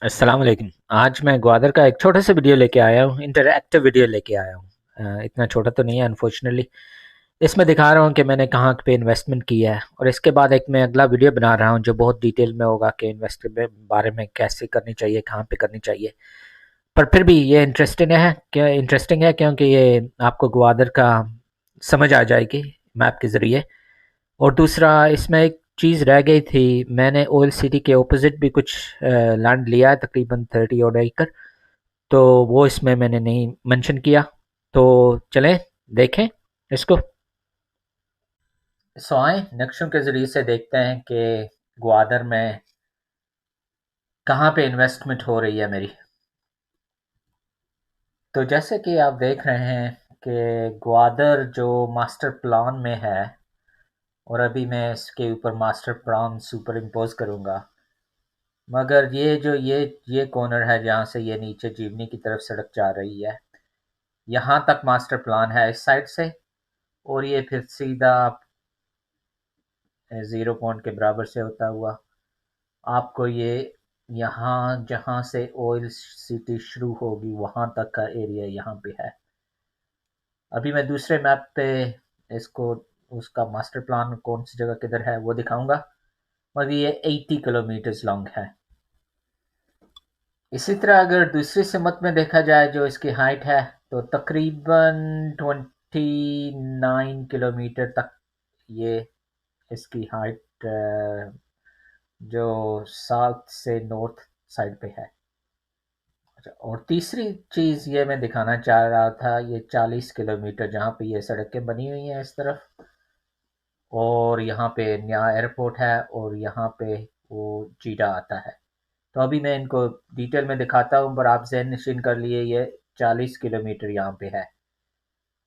अस्सलाम वालेकुम। आज मैं ग्वादर का एक छोटा सा वीडियो लेके आया हूँ, इंटरैक्टिव वीडियो लेके आया हूँ। इतना छोटा तो नहीं है अनफॉर्चुनेटली। इसमें दिखा रहा हूँ कि मैंने कहाँ पे इन्वेस्टमेंट किया है, और इसके बाद एक मैं अगला वीडियो बना रहा हूँ जो बहुत डिटेल में होगा कि इन्वेस्टमेंट के बारे में कैसे करनी चाहिए, कहाँ पे करनी चाहिए। पर फिर भी ये इंटरेस्टिंग है क्योंकि ये आपको ग्वादर का समझ आ जाएगी मैप के ज़रिए। और दूसरा, इसमें एक चीज़ रह गई थी। मैंने ओयल सिटी के ऑपोजिट भी कुछ लैंड लिया है, तकरीबन 30 ओड एकड़। तो वो इसमें मैंने नहीं मेंशन किया। तो चलें देखें इसको। सो आए नक्शों के ज़रिए से देखते हैं कि ग्वादर में कहाँ पे इन्वेस्टमेंट हो रही है मेरी। तो जैसे कि आप देख रहे हैं कि ग्वादर जो मास्टर प्लान में है, और अभी मैं इसके ऊपर मास्टर प्लान सुपर इम्पोज करूँगा। मगर ये कॉर्नर है जहाँ से ये नीचे जीवनी की तरफ सड़क जा रही है, यहाँ तक मास्टर प्लान है इस साइड से। और ये फिर सीधा ज़ीरो पॉइंट के बराबर से होता हुआ आपको ये यहाँ जहाँ से ऑयल सिटी शुरू होगी वहाँ तक का एरिया यहाँ पे है। अभी मैं दूसरे मैप पे इसको उसका मास्टर प्लान कौन सी जगह किधर है वो दिखाऊंगा। मगर ये 80 किलोमीटर्स लॉन्ग है। इसी तरह अगर दूसरी सिमत में देखा जाए जो इसकी हाइट है, तो तकरीबन 29 किलोमीटर तक ये इसकी हाइट जो साउथ से नॉर्थ साइड पे है। अच्छा, और तीसरी चीज़ ये मैं दिखाना चाह रहा था, ये 40 किलोमीटर जहाँ पे ये सड़कें बनी हुई हैं इस तरफ, और यहाँ पे नया एयरपोर्ट है, और यहाँ पे वो जीडा आता है। तो अभी मैं इनको डिटेल में दिखाता हूँ, पर आप ज़हन नशीन कर लिए ये 40 किलोमीटर यहाँ पे है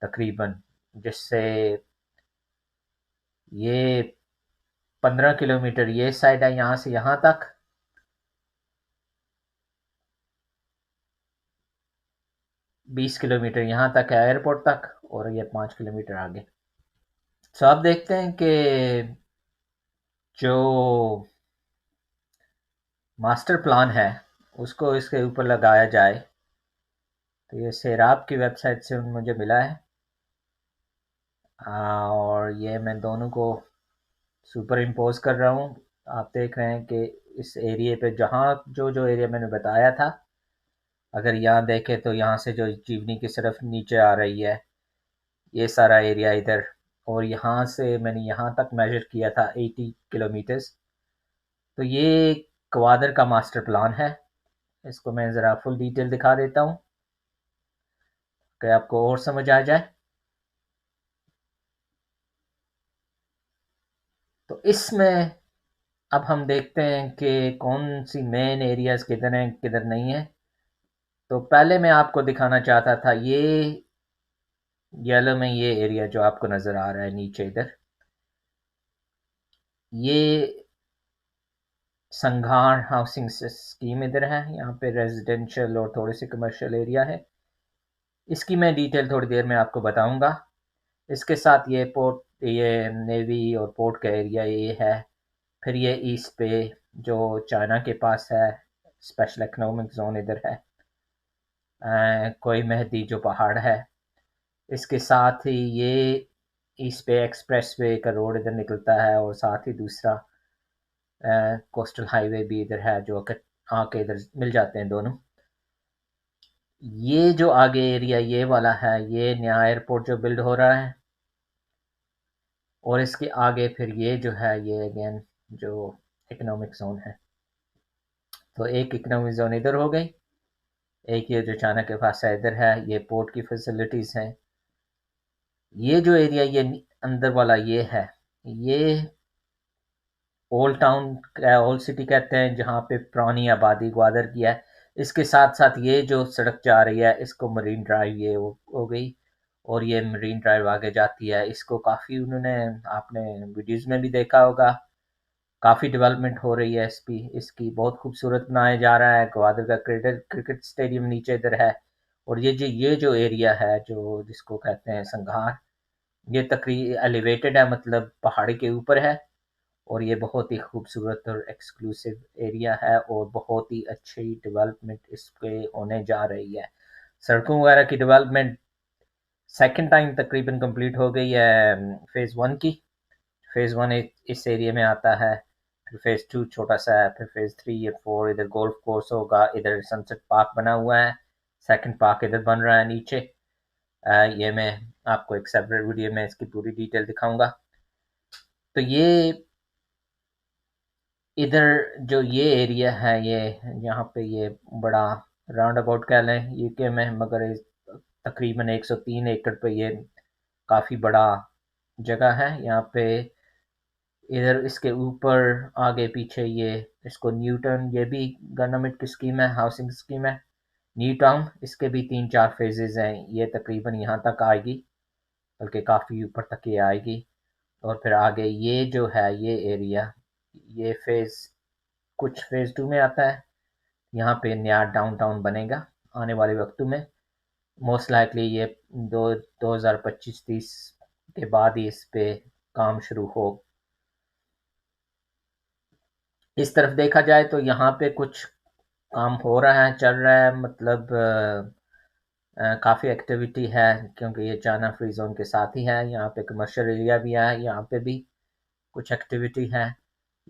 तकरीबन, जिससे ये 15 किलोमीटर ये साइड है यहाँ से यहाँ तक, 20 किलोमीटर यहाँ तक है एयरपोर्ट तक, और ये 5 किलोमीटर आगे। तो अब देखते हैं कि जो मास्टर प्लान है उसको इसके ऊपर लगाया जाए। तो ये सैराब की वेबसाइट से मुझे मिला है। और ये मैं दोनों को सुपर इम्पोज कर रहा हूँ। आप देख रहे हैं कि इस एरिए पे जहाँ जो जो एरिया मैंने बताया था, अगर यहाँ देखें तो यहाँ से जो जीवनी की तरफ नीचे आ रही है ये सारा एरिया इधर, और यहाँ से मैंने यहाँ तक मेजर किया था 80 किलोमीटर्स। तो ये ग्वादर का मास्टर प्लान है। इसको मैं ज़रा फुल डिटेल दिखा देता हूँ कि आपको और समझ आ जाए। तो इसमें अब हम देखते हैं कि कौन सी मेन एरियाज किधर हैं किधर नहीं है। तो पहले मैं आपको दिखाना चाहता था ये येलो में ये एरिया जो आपको नज़र आ रहा है नीचे इधर, ये संघार हाउसिंग स्कीम इधर है। यहाँ पे रेजिडेंशियल और थोड़ी सी कमर्शियल एरिया है। इसकी मैं डिटेल थोड़ी देर में आपको बताऊंगा। इसके साथ ये पोर्ट, ये नेवी और पोर्ट का एरिया ये है। फिर ये ईस्ट पे जो चाइना के पास है, स्पेशल इकोनॉमिक जोन इधर है। कोई मेहदी जो पहाड़ है, इसके साथ ही ये ईस्ट पे एक्सप्रेस वे का रोड इधर निकलता है, और साथ ही दूसरा कोस्टल हाईवे भी इधर है जो आके इधर मिल जाते हैं दोनों। ये जो आगे एरिया ये वाला है, ये नया एयरपोर्ट जो बिल्ड हो रहा है, और इसके आगे फिर ये जो है ये अगेन जो इकोनॉमिक जोन है। तो एक इकोनॉमिक जोन इधर हो गई, एक ये जो चाइना के पास है इधर है, ये पोर्ट की फैसिलिटीज़ हैं। ये जो एरिया ये अंदर वाला ये है, ये ओल्ड टाउन, ओल्ड सिटी कहते हैं, जहाँ पे पुरानी आबादी ग्वादर की है। इसके साथ साथ ये जो सड़क जा रही है इसको मरीन ड्राइव ये हो गई, और ये मरीन ड्राइव आगे जाती है। इसको काफ़ी उन्होंने, आपने वीडियोज़ में भी देखा होगा, काफ़ी डेवलपमेंट हो रही है इसकी इसकी बहुत खूबसूरत बनाया जा रहा है। ग्वादर का क्रिकेट स्टेडियम नीचे इधर है। और ये जो एरिया है जो जिसको कहते हैं संघार, ये तकरीबन एलिवेटेड है, मतलब पहाड़ी के ऊपर है। और ये बहुत ही खूबसूरत और एक्सक्लूसिव एरिया है और बहुत ही अच्छी डेवलपमेंट इसके होने जा रही है। सड़कों वगैरह की डेवलपमेंट सेकंड टाइम तकरीबन कंप्लीट हो गई है फ़ेज़ 1 की। फ़ेज़ 1 इस एरिया में आता है, फिर फ़ेज़ 2 छोटा सा है, फिर फ़ेज़ 3 या 4 इधर गोल्फ कोर्स होगा, इधर सनसेट पार्क बना हुआ है, सेकंड पार्क इधर बन रहा है नीचे। ये मैं आपको एक सेपरेट वीडियो में इसकी पूरी डिटेल दिखाऊंगा। तो ये इधर जो ये एरिया है, ये यहाँ पे ये बड़ा राउंड अबाउट कह लें यूके में, मगर तकरीबन 103 एकड़ पे ये काफ़ी बड़ा जगह है। यहाँ पे इधर इसके ऊपर आगे पीछे ये इसको न्यूटन, ये भी गवर्नमेंट की स्कीम है, हाउसिंग स्कीम है न्यू टाउन। इसके भी 3-4 फेजेस हैं, ये तकरीबन यहाँ तक आएगी, बल्कि काफ़ी ऊपर तक ये आएगी। और फिर आगे ये जो है ये एरिया, ये कुछ फेज़ 2 में आता है। यहाँ पे नया डाउनटाउन बनेगा आने वाले वक्तों में। मोस्ट लाइकली ये 2025-30 के बाद ही इस पे काम शुरू हो। इस तरफ देखा जाए तो यहाँ पे कुछ काम हो रहा है, चल रहा है, मतलब काफ़ी एक्टिविटी है, क्योंकि ये चाइना फ्री जोन के साथ ही है। यहाँ पे कमर्शियल एरिया भी है, यहाँ पे भी कुछ एक्टिविटी है।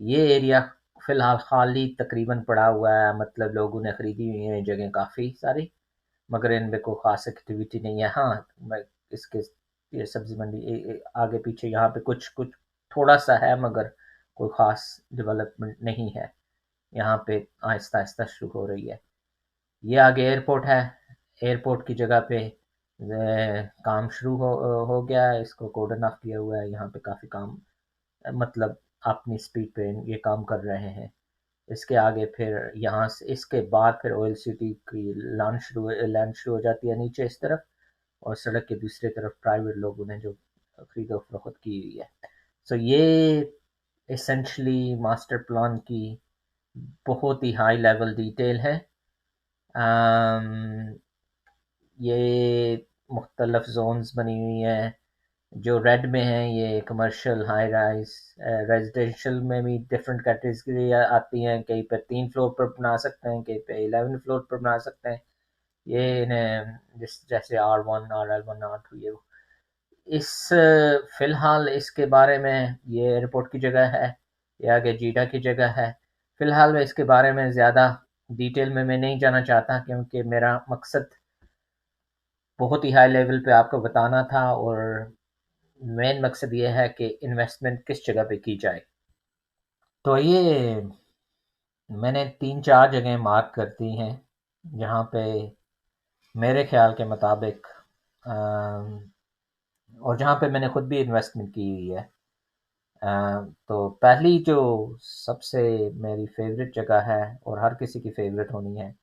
ये एरिया फ़िलहाल खाली तकरीबन पड़ा हुआ है, मतलब लोगों ने ख़रीदी हुई है जगह काफ़ी सारी, मगर इनमें कोई ख़ास एक्टिविटी नहीं है। हाँ, इसके ये सब्ज़ी मंडी आगे पीछे यहाँ पे कुछ कुछ थोड़ा सा है, मगर कोई ख़ास डेवलपमेंट नहीं है। यहाँ पे आहिस्ता आहिस्ता शुरू हो रही है। ये आगे एयरपोर्ट है, एयरपोर्ट की जगह पे काम शुरू हो गया है, इसको कोर्डन ऑफ किया हुआ है। यहाँ पे काफ़ी काम, मतलब अपनी स्पीड पे ये काम कर रहे हैं। इसके आगे फिर यहाँ से इसके बाद फिर ऑयल सिटी की लैंड शुरू हो जाती है नीचे इस तरफ, और सड़क के दूसरी तरफ प्राइवेट लोगों ने जो खरीदो फरोख्त की हुई है। सो ये एसेंशली मास्टर प्लान की बहुत ही हाई लेवल डिटेल है। अम, ये मुख्तलफ जोन्स बनी हुई हैं। जो रेड में है ये कमर्शियल हाई राइज, रेजिडेंशियल में भी डिफरेंट कैटेगरी आती हैं। कहीं पे 3 फ्लोर पर बना सकते हैं, कहीं पे 11 फ्लोर पर बना सकते हैं। ये इन्हें जैसे R1, RL1, R2, ये इस फिलहाल इसके बारे में, ये एयरपोर्ट की जगह है, ये आगे जीडा की जगह है। फिलहाल मैं इसके बारे में ज़्यादा डिटेल में मैं नहीं जाना चाहता, क्योंकि मेरा मकसद बहुत ही हाई लेवल पे आपको बताना था, और मेन मकसद ये है कि इन्वेस्टमेंट किस जगह पे की जाए। तो ये मैंने 3-4 जगह मार्क कर दी हैं जहाँ पे मेरे ख्याल के मुताबिक, और जहाँ पे मैंने खुद भी इन्वेस्टमेंट की हुई है। तो पहली जो सबसे मेरी फेवरेट जगह है, और हर किसी की फेवरेट होनी है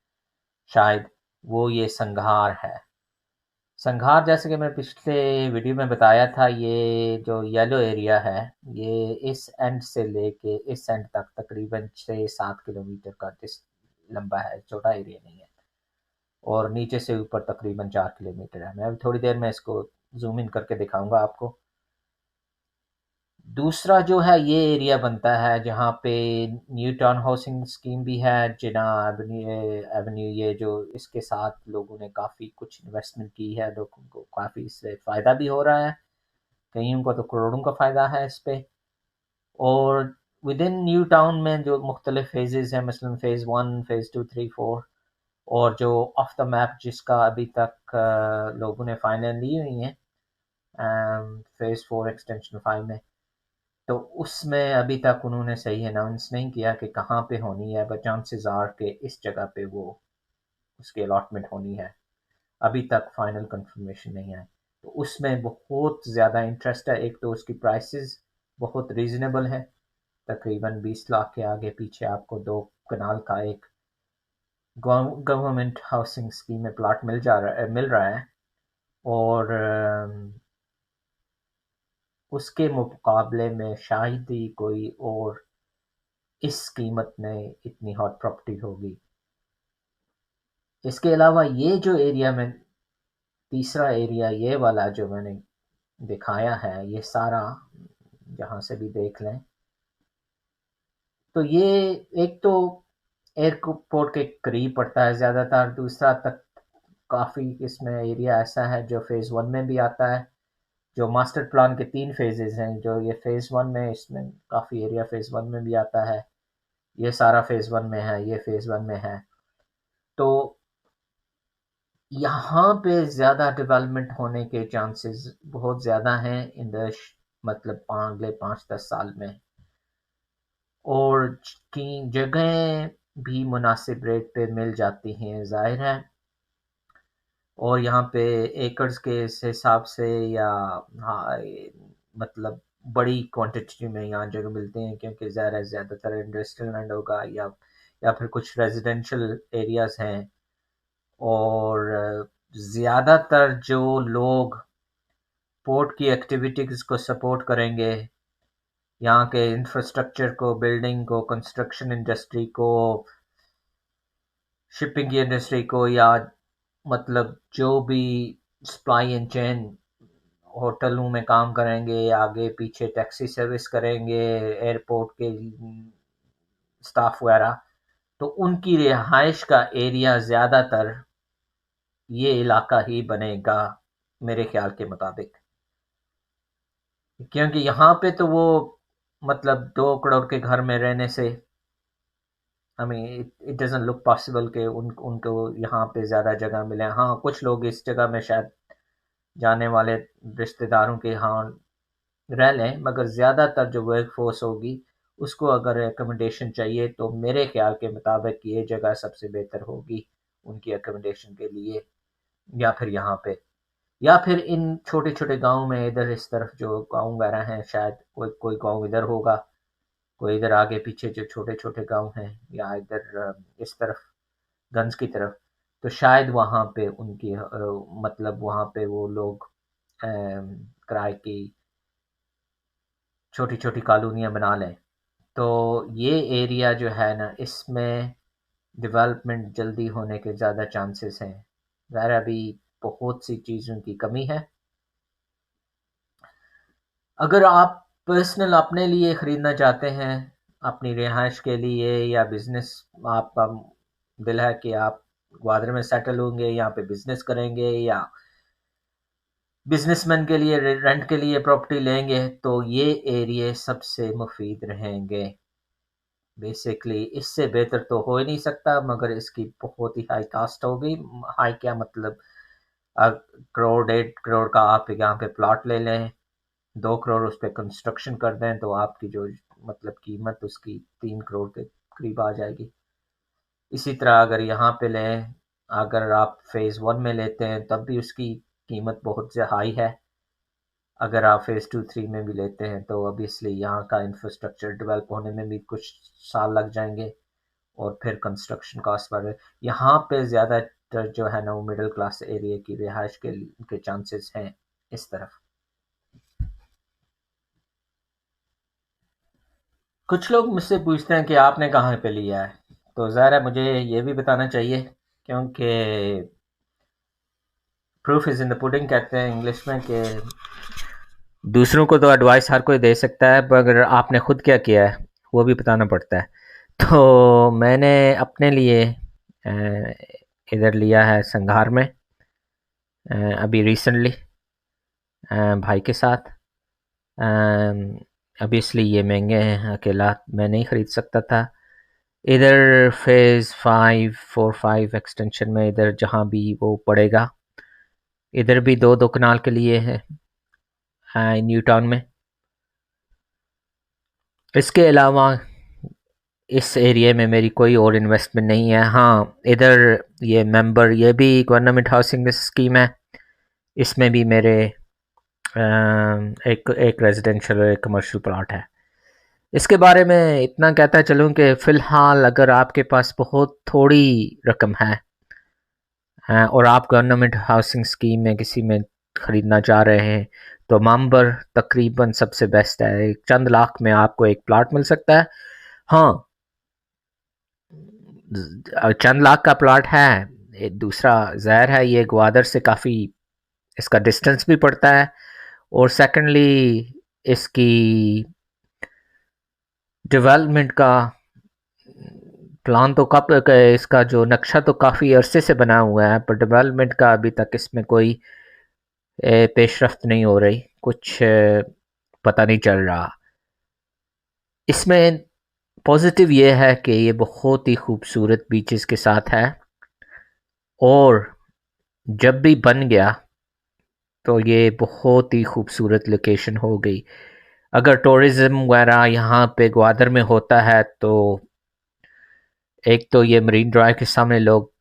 शायद, वो ये संघार है। संघार, जैसे कि मैं पिछले वीडियो में बताया था, ये जो येलो एरिया है, ये इस एंड से लेके इस एंड तक तकरीबन 6-7 किलोमीटर का लंबा है, छोटा एरिया नहीं है। और नीचे से ऊपर तकरीबन 4 किलोमीटर है। मैं अभी थोड़ी देर में इसको जूम इन करके दिखाऊंगा आपको। दूसरा जो है ये एरिया बनता है जहाँ पे न्यू टाउन हाउसिंग स्कीम भी है, जिना एवेन्यू, ये जो इसके साथ लोगों ने काफ़ी कुछ इन्वेस्टमेंट की है, लोगों को काफ़ी इससे फ़ायदा भी हो रहा है, कईयों को तो करोड़ों का फ़ायदा है इस पे। और विद इन न्यू टाउन में जो मुख्तलिफ फेजेस हैं, मसलन फ़ेज़ 1, फ़ेज़ 2, 3, 4, और जो ऑफ द मैप जिसका अभी तक लोगों ने फाइनल ली हुई हैं फ़ेज़ 4 एक्सटेंशन 5 में, तो उसमें अभी तक उन्होंने सही अनाउंस नहीं किया कि कहाँ पे होनी है, बट चांसेस आर कि इस जगह पे वो उसकी अलॉटमेंट होनी है। अभी तक फाइनल कंफर्मेशन नहीं है। तो उसमें बहुत ज़्यादा इंटरेस्ट है। एक तो उसकी प्राइसेस बहुत रीज़नेबल है, तकरीबन 20 लाख के आगे पीछे आपको 2 कनाल का एक गवर्नमेंट हाउसिंग स्कीम में प्लाट मिल रहा है। और उसके मुकाबले में शायद ही कोई और इस कीमत में इतनी हॉट प्रॉपर्टी होगी। इसके अलावा ये जो एरिया में तीसरा एरिया, ये वाला जो मैंने दिखाया है, ये सारा जहाँ से भी देख लें, तो ये एक तो एयरपोर्ट के करीब पड़ता है ज़्यादातर, दूसरा तक काफ़ी इसमें एरिया ऐसा है जो फ़ेज़ 1 में भी आता है। जो मास्टर प्लान के 3 फ़ेज़ेज़ हैं, जो ये फ़ेज़ 1 में, इसमें काफ़ी एरिया फ़ेज़ 1 में भी आता है। ये सारा फ़ेज़ 1 में है, ये फ़ेज़ 1 में है। तो यहाँ पे ज़्यादा डेवलपमेंट होने के चांसेस बहुत ज़्यादा हैं इन द मतलब अगले 5-10 साल में। और की जगहें भी मुनासिब रेट पे मिल जाती हैं, ज़ाहिर है। और यहाँ पे एकड़्स के इस हिसाब से या हाँ, मतलब बड़ी क्वांटिटी में यहाँ जगह मिलते हैं, क्योंकि ज़्यादातर इंडस्ट्रियल लैंड होगा या फिर कुछ रेजिडेंशियल एरियाज़ हैं। और ज़्यादातर जो लोग पोर्ट की एक्टिविटीज़ को सपोर्ट करेंगे, यहाँ के इंफ्रास्ट्रक्चर को, बिल्डिंग को, कंस्ट्रक्शन इंडस्ट्री को, शिपिंग की इंडस्ट्री को, या मतलब जो भी सप्लाई एंड चेन होटलों में काम करेंगे, आगे पीछे टैक्सी सर्विस करेंगे, एयरपोर्ट के स्टाफ वगैरह, तो उनकी रिहाइश का एरिया ज़्यादातर ये इलाका ही बनेगा मेरे ख्याल के मुताबिक। क्योंकि यहाँ पे तो वो मतलब 2 करोड़ के घर में रहने से I mean it doesn't look possible कि उनको यहाँ पे ज़्यादा जगह मिले। हाँ, कुछ लोग इस जगह में शायद जाने वाले रिश्तेदारों के यहाँ रह लें, मगर ज़्यादातर जो वर्क फोर्स होगी उसको अगर एकोमोडेशन चाहिए तो मेरे ख्याल के मुताबिक ये जगह सबसे बेहतर होगी उनकी एकोमोडेशन के लिए। या फिर यहाँ पे, या फिर इन छोटे-छोटे गाँव में इधर इस तरफ जो गाँव वगैरह हैं, शायद कोई कोई गाँव इधर होगा, कोई इधर आगे पीछे जो छोटे-छोटे गाँव हैं, या इधर इस तरफ गंज की तरफ, तो शायद वहाँ पे उनकी मतलब वहाँ पे वो लोग किराए की छोटी-छोटी कॉलोनियाँ बना लें। तो ये एरिया जो है ना, इसमें डेवलपमेंट जल्दी होने के ज़्यादा चांसेस हैं। ज़ाहिर है अभी बहुत सी चीज़ों की कमी है। अगर आप पर्सनल अपने लिए ख़रीदना चाहते हैं, अपनी रिहाइश के लिए या बिज़नेस, आपका दिल है कि आप ग्वादर में सेटल होंगे, यहाँ पे बिज़नेस करेंगे, या बिज़नेसमैन के लिए रेंट के लिए प्रॉपर्टी लेंगे, तो ये एरिया सबसे मुफीद रहेंगे। बेसिकली इससे बेहतर तो हो ही नहीं सकता, मगर इसकी बहुत ही हाई कास्ट होगी। हाई क्या मतलब, करोड़ 1.5 करोड़ का आप यहाँ पे प्लॉट ले लें, 2 करोड़ उस पर कंस्ट्रक्शन कर दें, तो आपकी जो मतलब कीमत उसकी 3 करोड़ के करीब आ जाएगी। इसी तरह अगर यहाँ पे लें, अगर आप फेज़ 1 में लेते हैं तब भी उसकी कीमत बहुत हाई है। अगर आप फेज़ 2-3 में भी लेते हैं तो ऑब्वियसली यहाँ का इंफ्रास्ट्रक्चर डेवलप होने में भी कुछ साल लग जाएंगे, और फिर कंस्ट्रक्शन कॉस्ट बढ़े। यहाँ पे ज़्यादातर जो है ना, वो मिडिल क्लास एरिया की रिहाइश के चांसेस हैं इस तरफ। कुछ लोग मुझसे पूछते हैं कि आपने कहाँ पे लिया है, तो ज़ाहिर है मुझे ये भी बताना चाहिए, क्योंकि proof is in the pudding कहते हैं इंग्लिश में, कि दूसरों को तो एडवाइस हर कोई दे सकता है, पर आपने खुद क्या किया है वो भी बताना पड़ता है। तो मैंने अपने लिए इधर लिया है संघार में, अभी रिसेंटली भाई के साथ। ऑब्वियसली ये महंगे हैं, अकेला मैं नहीं ख़रीद सकता था। इधर फेज़ 4-5 एक्सटेंशन में, इधर जहाँ भी वो पड़ेगा, इधर भी 2-2 कनाल के लिए है न्यू टाउन में। इसके अलावा इस एरिया में मेरी कोई और इन्वेस्टमेंट नहीं है। हाँ, इधर ये भी गवर्नमेंट हाउसिंग स्कीम है, इसमें भी मेरे एक रेजिडेंशियल और एक कमर्शियल प्लॉट है। इसके बारे में इतना कहता चलूँ कि फ़िलहाल अगर आपके पास बहुत थोड़ी रकम है और आप गवर्नमेंट हाउसिंग स्कीम में किसी में ख़रीदना चाह रहे हैं, तो मामबर तकरीबन सबसे बेस्ट है। चंद लाख में आपको एक प्लॉट मिल सकता है। हाँ, चंद लाख का प्लॉट है। दूसरा ज़ाहिर है ये ग्वादर से काफ़ी इसका डिस्टेंस भी पड़ता है, और सेकंडली इसकी डेवलपमेंट का प्लान तो इसका जो नक्शा तो काफ़ी अरसे से बना हुआ है, पर डेवलपमेंट का अभी तक इसमें कोई पेशरफ्त नहीं हो रही, कुछ पता नहीं चल रहा। इसमें पॉजिटिव ये है कि ये बहुत ही खूबसूरत बीचेस के साथ है, और जब भी बन गया तो ये बहुत ही खूबसूरत लोकेशन हो गई। अगर टूरिज़्म वगैरह यहाँ पे ग्वादर में होता है तो एक तो ये मरीन ड्राइव के सामने लोग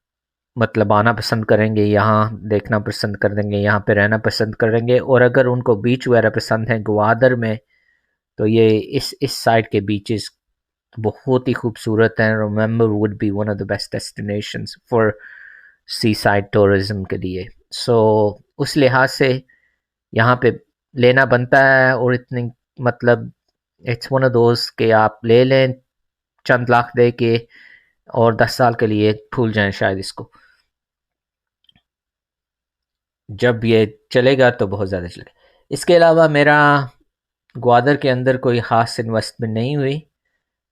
मतलब आना पसंद करेंगे, यहाँ देखना पसंद करेंगे, यहाँ पे रहना पसंद करेंगे। और अगर उनको बीच वगैरह पसंद है ग्वादर में, तो ये इस साइड के बीचेस बहुत ही खूबसूरत हैं। Remember would be one of the best destinations for sea side tourism के लिए। सो उस लिहाज से यहाँ पे लेना बनता है, और इतनी मतलब इट्स वन ऑफ दोस कि आप ले लें चंद लाख दे के और 10 साल के लिए भूल जाएं शायद इसको। जब ये चलेगा तो बहुत ज़्यादा चलेगा। इसके अलावा मेरा ग्वादर के अंदर कोई ख़ास इन्वेस्टमेंट नहीं हुई।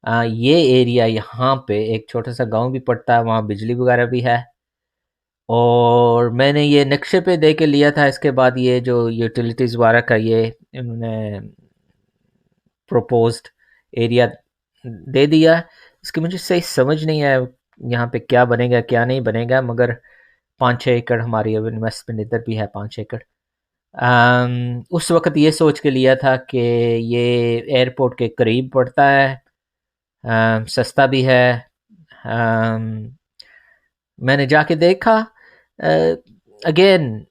ये एरिया यहाँ पे एक छोटा सा गांव भी पड़ता है, वहाँ बिजली वगैरह भी है, और मैंने ये नक्शे पे दे के लिया था। इसके बाद ये जो यूटिलिटीज़ वगैरह का ये इन्होंने प्रोपोज्ड एरिया दे दिया। इसकी मुझे सही समझ नहीं आया यहाँ पे क्या बनेगा क्या नहीं बनेगा, मगर 5-6 एकड़ हमारी अब इन्वेस्टमेंट इधर भी है, 5 एकड़। उस वक्त ये सोच के लिया था कि ये एयरपोर्ट के करीब पड़ता है, सस्ता भी है। अम, मैंने जाके देखा, अगेन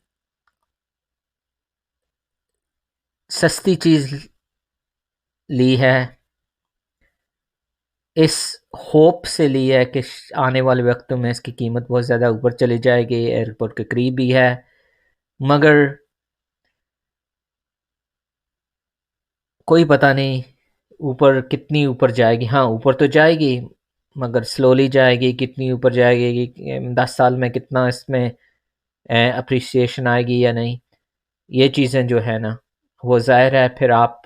सस्ती चीज़ ली है, इस होप से ली है कि आने वाले वक्तों में इसकी कीमत बहुत ज़्यादा ऊपर चली जाएगी, एयरपोर्ट के करीब भी है। मगर कोई पता नहीं ऊपर कितनी ऊपर जाएगी। हाँ, ऊपर तो जाएगी, मगर स्लोली जाएगी। कितनी ऊपर जाएगी कि 10 साल में कितना इसमें अप्रिसिएशन आएगी या नहीं, ये चीज़ें जो है ना, वो ज़ाहिर है फिर आप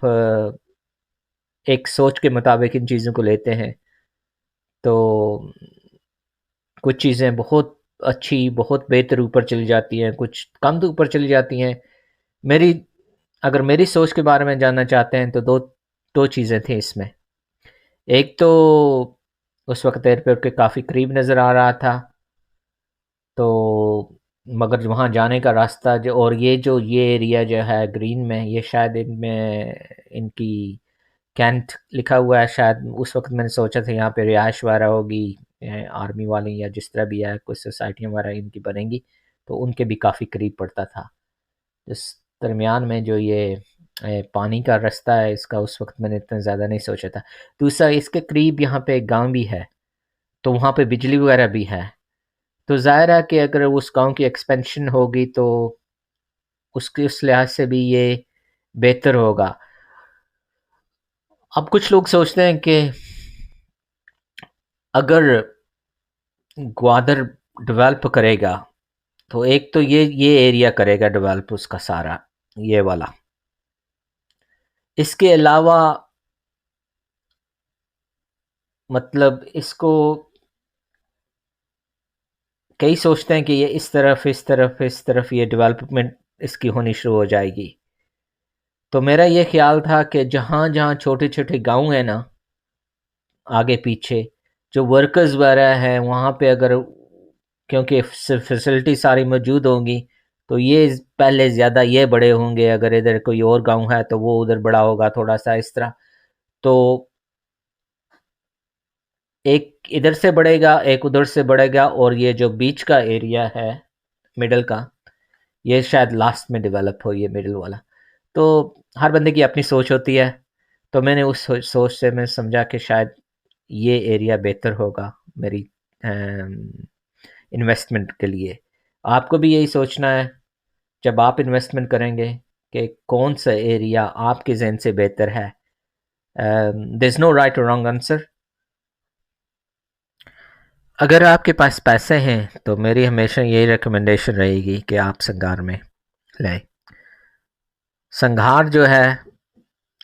एक सोच के मुताबिक इन चीज़ों को लेते हैं। तो कुछ चीज़ें बहुत अच्छी, बहुत बेहतर ऊपर चली जाती हैं, कुछ कम तो ऊपर चली जाती हैं। मेरी अगर मेरी सोच के बारे में जानना चाहते हैं तो दो चीज़ें थी इसमें। एक तो उस वक्त एयरपोर्ट के काफ़ी करीब नज़र आ रहा था, तो मगर वहाँ जाने का रास्ता जो, और ये एरिया जो है ग्रीन में, ये शायद इनमें इनकी कैंट लिखा हुआ है शायद। उस वक्त मैंने सोचा था यहाँ पे रिहाइश वगैरह होगी, आर्मी वाले या जिस तरह भी है, कुछ सोसाइटियाँ वगैरह इनकी बनेंगी, तो उनके भी काफ़ी करीब पड़ता था। इस दरमियान में जो ये पानी का रास्ता है इसका, उस वक्त मैंने इतना ज़्यादा नहीं सोचा था। दूसरा, इसके करीब यहाँ पे एक गांव भी है, तो वहाँ पे बिजली वगैरह भी है। तो ज़ाहिर है कि अगर उस गांव की एक्सपेंशन होगी तो उसके उस लिहाज से भी ये बेहतर होगा। अब कुछ लोग सोचते हैं कि अगर ग्वादर डेवलप करेगा तो एक तो ये एरिया करेगा डेवलप उसका सारा, ये वाला। इसके अलावा मतलब इसको कई सोचते हैं कि ये इस तरफ इस तरफ इस तरफ ये डेवलपमेंट इसकी होनी शुरू हो जाएगी। तो मेरा ये ख्याल था कि जहाँ जहाँ छोटे छोटे गांव हैं ना, आगे पीछे जो वर्कर्स वगैरह हैं वहाँ पे अगर, क्योंकि फैसिलिटी सारी मौजूद होंगी, तो ये पहले ज़्यादा ये बड़े होंगे। अगर इधर कोई और गांव है तो वो उधर बड़ा होगा थोड़ा सा इस तरह। तो एक इधर से बढ़ेगा, एक उधर से बढ़ेगा, और ये जो बीच का एरिया है मिडल का, ये शायद लास्ट में डेवलप हो, ये मिडल वाला। तो हर बंदे की अपनी सोच होती है, तो मैंने उस सोच से मैं समझा कि शायद ये एरिया बेहतर होगा मेरी इन्वेस्टमेंट के लिए। आपको भी यही सोचना है जब आप इन्वेस्टमेंट करेंगे कि कौन सा एरिया आपके जहन से बेहतर है। देयर इज़ नो राइट और रॉन्ग आंसर। अगर आपके पास पैसे हैं तो मेरी हमेशा यही रिकमेंडेशन रहेगी कि आप संगार में लें। संघार जो है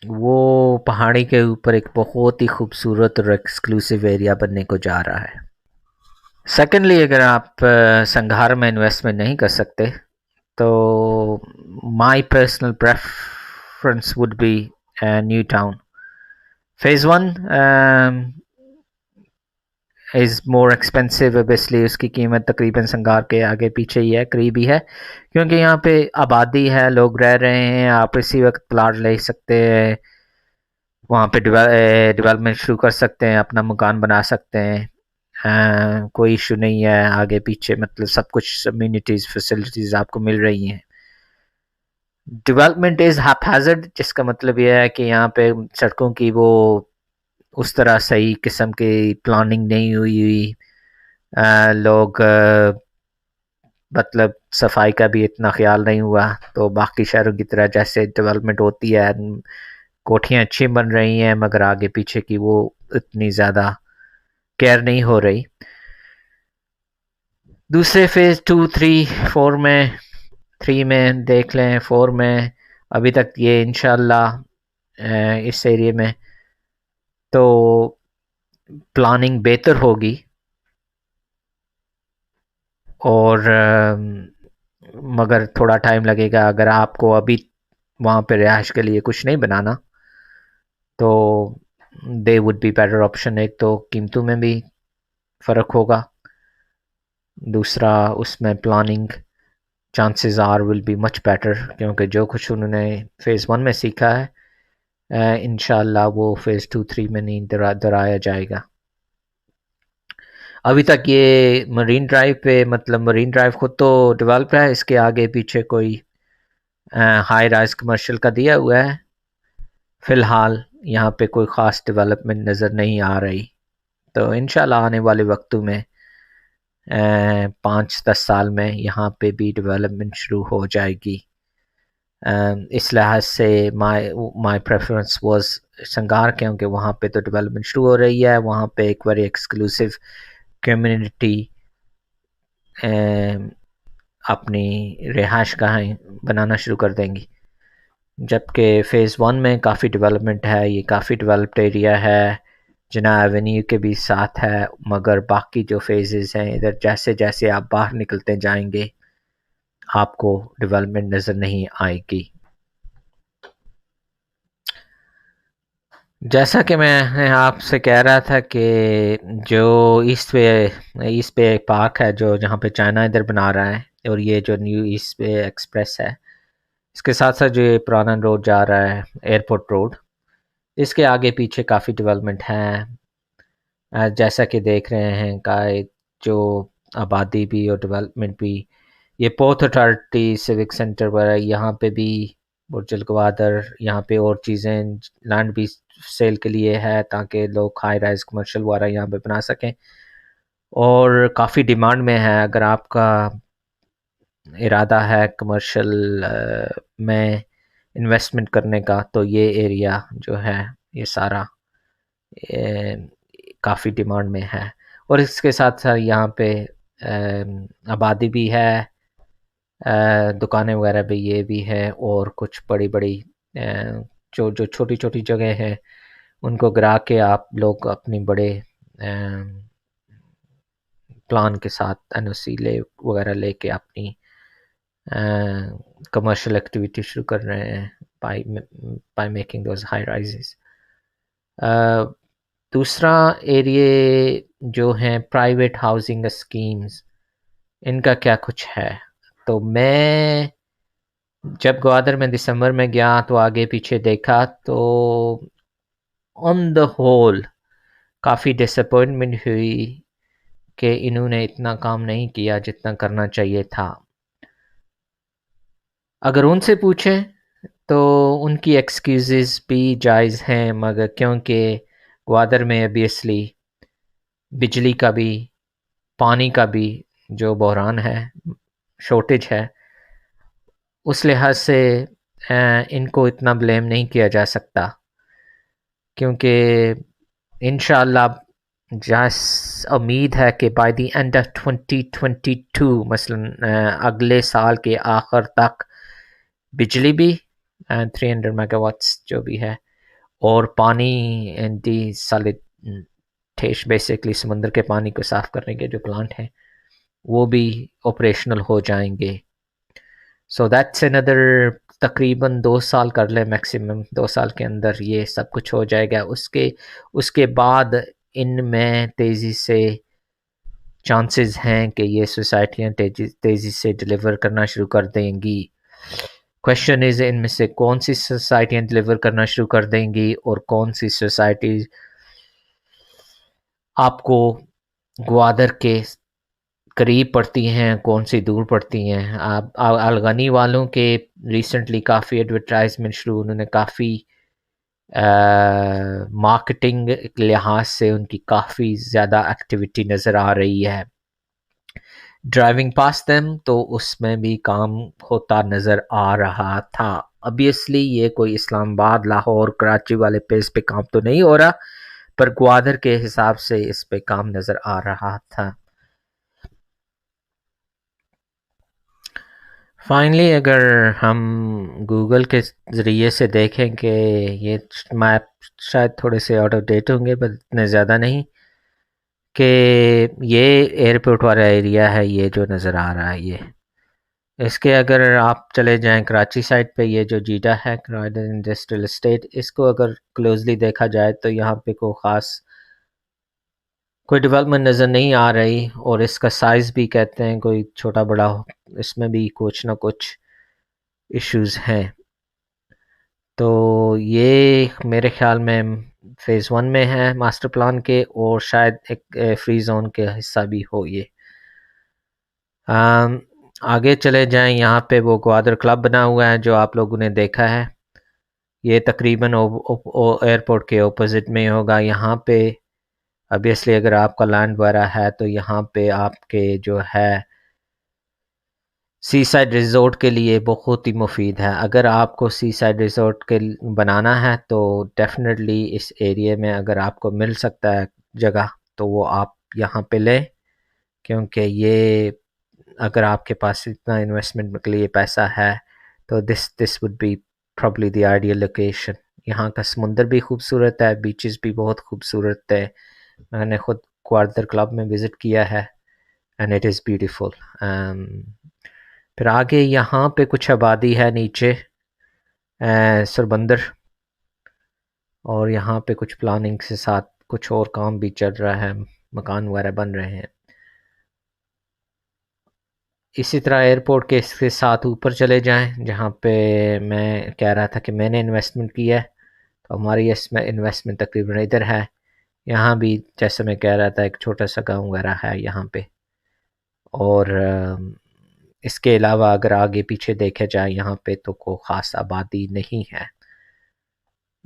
वो पहाड़ी के ऊपर एक बहुत ही खूबसूरत और एक्सक्लूसिव एरिया बनने को जा रहा है। सेकेंडली, अगर आप संघार में इन्वेस्टमेंट नहीं कर सकते तो my personal preference would be new town. Phase one is more expensive, obviously उसकी कीमत तकरीबन संगार के आगे पीछे ही है, करीब ही है, क्योंकि यहाँ पे आबादी है, लोग रह रहे हैं, आप इसी वक्त प्लाट ले सकते हैं, वहाँ पे डेवलपमेंट शुरू कर सकते हैं, अपना मकान बना सकते हैं। कोई इशू नहीं है आगे पीछे, मतलब सब कुछ अम्यूनिटीज़ फैसिलिटीज़ आपको मिल रही हैं। डेवलपमेंट इज़ हैपहैज़र्ड, जिसका मतलब ये है कि यहाँ पे सड़कों की वो उस तरह सही किस्म की प्लानिंग नहीं हुई। लोग मतलब सफाई का भी इतना ख्याल नहीं हुआ, तो बाकी शहरों की तरह जैसे डेवलपमेंट होती है, कोठियाँ अच्छी बन रही हैं, मगर आगे पीछे की वो इतनी ज़्यादा केयर नहीं हो रही। दूसरे फेज़ 2, 3, 4 में, 3 में देख लें, 4 में अभी तक ये इंशाल्लाह इस एरिया में तो प्लानिंग बेहतर होगी और मगर थोड़ा टाइम लगेगा। अगर आपको अभी वहाँ पे रिहाइश के लिए कुछ नहीं बनाना तो they would be better option. एक तो कीमतों में भी फ़र्क होगा, दूसरा उसमें planning chances are will be much better, क्योंकि जो कुछ उन्होंने फ़ेज़ 1 में सीखा है इंशाल्लाह वो फ़ेज़ 2, 3 में नहीं दोहराया जाएगा। अभी तक ये मरीन ड्राइव पे, मतलब मरीन ड्राइव खुद तो डेवलप है, इसके आगे पीछे कोई हाई राइज कमर्शियल का दिया हुआ है। फ़िलहाल यहाँ पे कोई ख़ास डेवलपमेंट नज़र नहीं आ रही, तो इंशाल्लाह आने वाले वक्तों में 5-10 साल में यहाँ पे भी डेवलपमेंट शुरू हो जाएगी। इस लिहाज से माय प्रेफरेंस वाज संगार, क्योंकि वहाँ पे तो डेवलपमेंट शुरू हो रही है, वहाँ पे एक वेरी एक्सक्लूसिव कम्युनिटी अपनी रिहाइश गाहें बनाना शुरू कर देंगी। जबकि फ़ेज़ 1 में काफ़ी डेवलपमेंट है, ये काफ़ी डेवलप्ड एरिया है, जिना एवेन्यू के भी साथ है, मगर बाकी जो फ़ेज़ेस हैं इधर जैसे जैसे आप बाहर निकलते जाएंगे आपको डेवलपमेंट नज़र नहीं आएगी। जैसा कि मैं आपसे कह रहा था कि जो ईस्ट पे एक पार्क है जो जहाँ पे चाइना इधर बना रहा है, और ये जो न्यू ईस्ट पे एक्सप्रेस है, इसके साथ साथ जो ये पुराना रोड जा रहा है एयरपोर्ट रोड, इसके आगे पीछे काफ़ी डेवलपमेंट है। जैसा कि देख रहे हैं का जो आबादी भी और डेवलपमेंट भी, ये पोर्ट अथॉरिटी सिविक सेंटर वगैरह यहाँ पे भी, बुर्ज अल गवादर, यहाँ पे और चीज़ें, लैंड भी सेल के लिए है ताकि लोग हाई राइज कमर्शियल वगैरह यहाँ पे बना सकें, और काफ़ी डिमांड में है। अगर आपका इरादा है कमर्शियल में इन्वेस्टमेंट करने का तो ये एरिया जो है ये सारा काफ़ी डिमांड में है। और इसके साथ साथ यहाँ पे आबादी भी है, दुकानें वगैरह भी ये भी है, और कुछ बड़ी बड़ी जो जो छोटी छोटी जगह हैं उनको गिरा के आप लोग अपनी बड़े प्लान के साथ एनओसी ले वगैरह लेके अपनी कमर्शियल एक्टिविटी शुरू कर रहे हैं by making those high rises. दूसरा एरिया जो हैं प्राइवेट हाउसिंग स्कीम्स, इनका क्या कुछ है। तो मैं जब ग्वादर में दिसंबर में गया तो आगे पीछे देखा तो ऑन द होल काफ़ी डिसअपॉइंटमेंट हुई कि इन्होंने इतना काम नहीं किया जितना करना चाहिए था। अगर उनसे पूछें तो उनकी एक्सक्यूज़ेस भी जायज़ हैं, मगर क्योंकि ग्वादर में ऑब्वियसली बिजली का भी, पानी का भी जो बहरान है, शॉर्टेज है, उस लिहाज से इनको इतना ब्लेम नहीं किया जा सकता, क्योंकि इंशाअल्लाह जस उम्मीद है कि बाय द एंड ऑफ 2022 मसलन अगले साल के आखिर तक बिजली भी 300 मेगावाट्स जो भी है और पानी डिसैलिनेशन बेसिकली समंदर के पानी को साफ़ करने के जो प्लांट हैं वो भी ऑपरेशनल हो जाएंगे। सो दैट्स अनदर तकरीबन 2 साल कर ले मैक्सिमम, 2 साल के अंदर ये सब कुछ हो जाएगा। उसके उसके बाद इनमें तेज़ी से चांसेस हैं कि ये सोसाइटियाँ तेज़ी से डिलीवर करना शुरू कर देंगी। क्वेश्चन इज़ इनमें से कौन सी सोसाइटियाँ डिलीवर करना शुरू कर देंगी और कौन सी सोसाइटीज़ आपको ग्वादर के करीब पड़ती हैं, कौन सी दूर पड़ती हैं। आप अलगनी वालों के रिसेंटली काफ़ी एडवर्टाइजमेंट शुरू, उन्होंने काफ़ी मार्केटिंग के लिहाज से उनकी काफ़ी ज़्यादा एक्टिविटी नज़र आ रही है। ड्राइविंग पास देम तो उसमें भी काम होता नज़र आ रहा था। ऑब्वियसली ये कोई इस्लामाबाद, लाहौर, कराची वाले पेस पे काम तो नहीं हो रहा, पर ग्वादर के हिसाब से इस पे काम नज़र आ रहा था। फाइनली अगर हम गूगल के ज़रिए से देखें कि ये मैप शायद थोड़े से आउट ऑफ डेट होंगे पर इतने ज़्यादा नहीं, कि ये एयरपोर्ट वाला एरिया है, ये जो नज़र आ रहा है ये, इसके अगर आप चले जाएं कराची साइड पे, ये जो जीडा है क्राइडन इंडस्ट्रियल एस्टेट, इसको अगर क्लोजली देखा जाए तो यहाँ पे कोई ख़ास कोई डेवलपमेंट नज़र नहीं आ रही, और इसका साइज़ भी कहते हैं कोई छोटा बड़ा, इसमें भी कुछ ना कुछ इश्यूज़ हैं। तो ये मेरे ख़्याल में फ़ेज़ 1 में है मास्टर प्लान के, और शायद एक फ्री ज़ोन के हिस्सा भी हो ये। आगे चले जाएं, यहाँ पे वो ग्वादर क्लब बना हुआ है जो आप लोगों ने देखा है, ये तकरीबन एयरपोर्ट के ऑपोजिट में होगा। यहाँ पे ऑब्वियसली अगर आपका लैंड वगैरह है तो यहाँ पे आपके जो है सी साइड रिज़ॉर्ट के लिए बहुत ही मुफीद है। अगर आपको सी साइड रिज़ॉर्ट के बनाना है तो डेफिनेटली इस एरिया में अगर आपको मिल सकता है जगह तो वो आप यहाँ पे लें, क्योंकि ये अगर आपके पास इतना इन्वेस्टमेंट के लिए पैसा है तो this would be probably the ideal location. यहाँ का समुंदर भी खूबसूरत है, बीचेस भी बहुत खूबसूरत है। मैंने खुद ग्वादर क्लब में विज़िट किया है एंड इट इज़ ब्यूटीफुल। फिर आगे यहाँ पे कुछ आबादी है नीचे सरबंदर, और यहाँ पे कुछ प्लानिंग के साथ कुछ और काम भी चल रहा है, मकान वगैरह बन रहे हैं। इसी तरह एयरपोर्ट के इसके साथ ऊपर चले जाएं, जहाँ पे मैं कह रहा था कि मैंने इन्वेस्टमेंट किया है, तो हमारी इसमें इन्वेस्टमेंट तकरीबन इधर है। यहाँ भी जैसे मैं कह रहा था एक छोटा सा गाँव वगैरह है यहाँ पे, और इसके अलावा अगर आगे पीछे देखे जाए यहाँ पे तो कोई ख़ास आबादी नहीं है।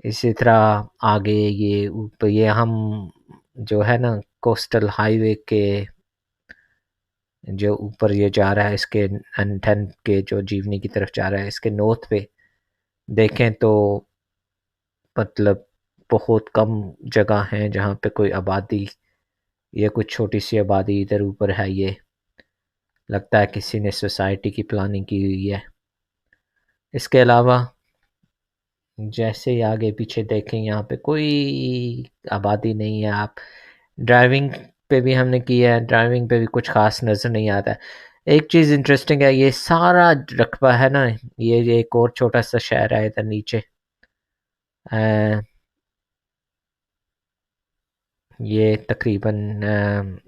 इसी तरह आगे ये ऊपर ये हम जो है ना कोस्टल हाईवे के जो ऊपर ये जा रहा है, इसके अनठन के जो जीवनी की तरफ जा रहा है, इसके नॉर्थ पे देखें तो मतलब बहुत कम जगह हैं जहाँ पे कोई आबादी, ये कुछ छोटी सी आबादी इधर ऊपर है। ये लगता है किसी ने सोसाइटी की प्लानिंग की हुई है। इसके अलावा जैसे ही आगे पीछे देखें यहाँ पे कोई आबादी नहीं है। आप ड्राइविंग पे भी हमने किया है, ड्राइविंग पे भी कुछ ख़ास नज़र नहीं आता है। एक चीज़ इंटरेस्टिंग है, ये सारा रकबा है ना, ये एक और छोटा सा शहर है इधर नीचे, ये तकरीबन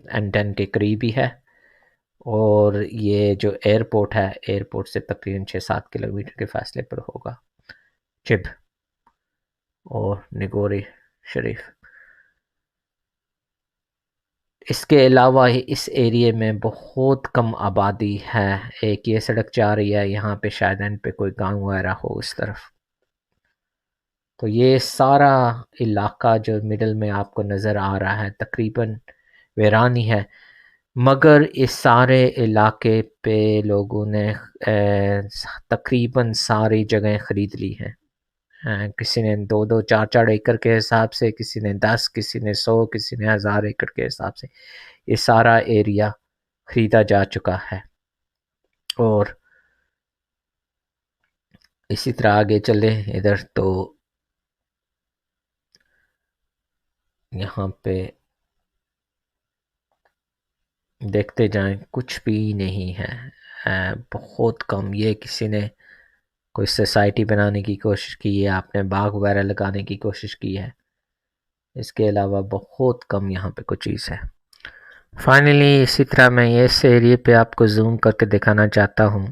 एंटन के करीब ही है, और ये जो एयरपोर्ट है, एयरपोर्ट से तकरीबन 6-7 किलोमीटर के फासले पर होगा चिब और निगोरी शरीफ। इसके अलावा इस एरिए में बहुत कम आबादी है। एक ये सड़क जा रही है यहाँ पे, शायद एंड पे कोई गांव वगैरह हो उस तरफ। तो ये सारा इलाका जो मिडल में आपको नज़र आ रहा है तकरीबन वीरान ही है, मगर इस सारे इलाके पे लोगों ने तकरीबन सारी जगह ख़रीद ली हैं। किसी ने 2-2 4-4 एकड़ के हिसाब से, किसी ने 10, किसी ने 100, किसी ने 1000 एकड़ के हिसाब से ये सारा एरिया ख़रीदा जा चुका है। और इसी तरह आगे चले इधर तो यहाँ पे देखते जाएं, कुछ भी नहीं है। बहुत कम, ये किसी ने कोई सोसाइटी बनाने की कोशिश की है, आपने बाग वगैरह लगाने की कोशिश की है, इसके अलावा बहुत कम यहाँ पे कुछ चीज़ है। फाइनली इसी तरह मैं इस एरिया पे आपको जूम करके दिखाना चाहता हूँ।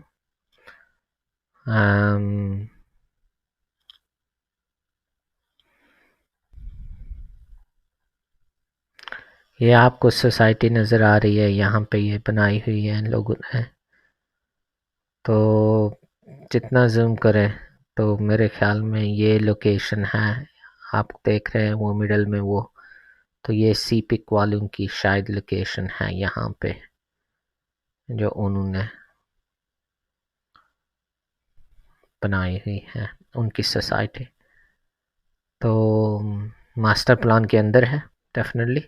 ये आपको सोसाइटी नज़र आ रही है, यहाँ पे ये बनाई हुई है इन लोगों ने। तो जितना जूम करें तो मेरे ख्याल में ये लोकेशन है, आप देख रहे हैं वो मिडल में वो, तो ये सी पिक वालों की शायद लोकेशन है यहाँ पे, जो उन्होंने बनाई हुई है उनकी सोसाइटी। तो मास्टर प्लान के अंदर है डेफिनेटली।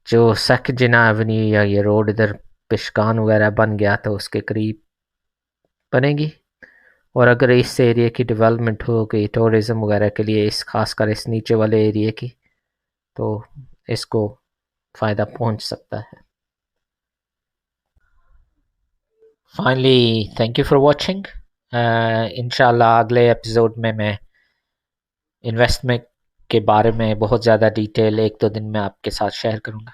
जो सख जिना एवेन्यू या ये रोड इधर पिशकान वगैरह बन गया तो उसके करीब बनेगी। और अगर इस एरिया की डेवलपमेंट हो गई टूरिज़्म वगैरह के लिए, इस खासकर इस नीचे वाले एरिया की, तो इसको फ़ायदा पहुंच सकता है। Finally thank you for watching. इंशाल्लाह अगले एपिसोड में मैं इन्वेस्टमेंट के बारे में बहुत ज़्यादा डिटेल 1-2 दिन में आपके साथ शेयर करूँगा।